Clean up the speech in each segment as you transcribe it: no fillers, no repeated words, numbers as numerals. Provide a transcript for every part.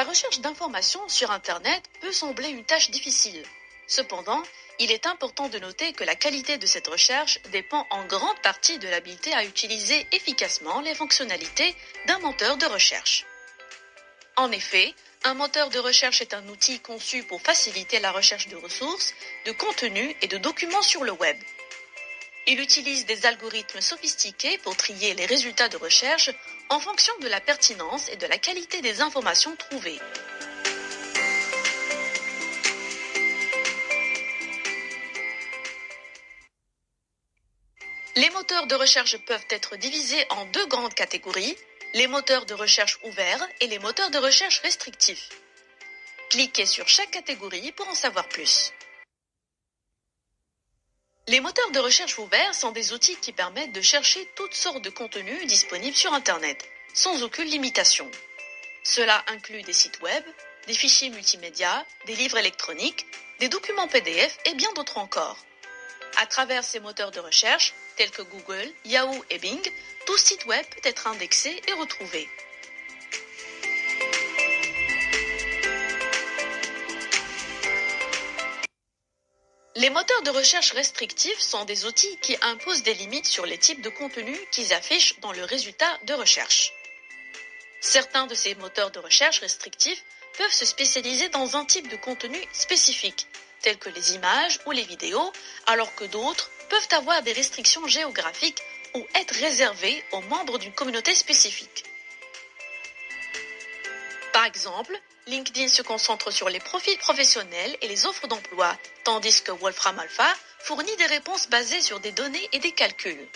La recherche d'informations sur Internet peut sembler une tâche difficile. Cependant, il est important de noter que la qualité de cette recherche dépend en grande partie de l'habileté à utiliser efficacement les fonctionnalités d'un moteur de recherche. En effet, un moteur de recherche est un outil conçu pour faciliter la recherche de ressources, de contenus et de documents sur le web. Il utilise des algorithmes sophistiqués pour trier les résultats de recherche en fonction de la pertinence et de la qualité des informations trouvées. Les moteurs de recherche peuvent être divisés en deux grandes catégories, les moteurs de recherche ouverts et les moteurs de recherche restrictifs. Cliquez sur chaque catégorie pour en savoir plus. Les moteurs de recherche ouverts sont des outils qui permettent de chercher toutes sortes de contenus disponibles sur Internet, sans aucune limitation. Cela inclut des sites web, des fichiers multimédia, des livres électroniques, des documents PDF et bien d'autres encore. À travers ces moteurs de recherche, tels que Google, Yahoo et Bing, tout site web peut être indexé et retrouvé. Les moteurs de recherche restrictifs sont des outils qui imposent des limites sur les types de contenus qu'ils affichent dans le résultat de recherche. Certains de ces moteurs de recherche restrictifs peuvent se spécialiser dans un type de contenu spécifique, tels que les images ou les vidéos, alors que d'autres peuvent avoir des restrictions géographiques ou être réservés aux membres d'une communauté spécifique. Par exemple, LinkedIn se concentre sur les profils professionnels et les offres d'emploi, tandis que Wolfram Alpha fournit des réponses basées sur des données et des calculs.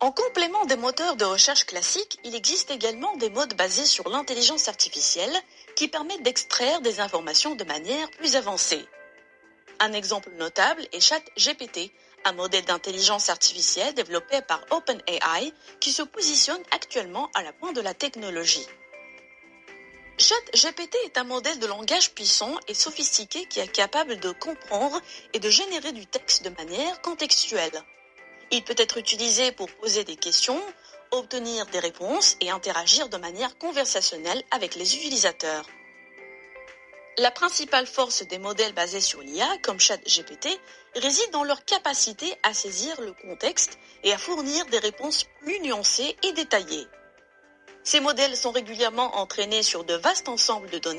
En complément des moteurs de recherche classiques, il existe également des modes basés sur l'intelligence artificielle qui permettent d'extraire des informations de manière plus avancée. Un exemple notable est ChatGPT, un modèle d'intelligence artificielle développé par OpenAI qui se positionne actuellement à la pointe de la technologie. ChatGPT est un modèle de langage puissant et sophistiqué qui est capable de comprendre et de générer du texte de manière contextuelle. Il peut être utilisé pour poser des questions, obtenir des réponses et interagir de manière conversationnelle avec les utilisateurs. La principale force des modèles basés sur l'IA, comme ChatGPT, réside dans leur capacité à saisir le contexte et à fournir des réponses plus nuancées et détaillées. Ces modèles sont régulièrement entraînés sur de vastes ensembles de données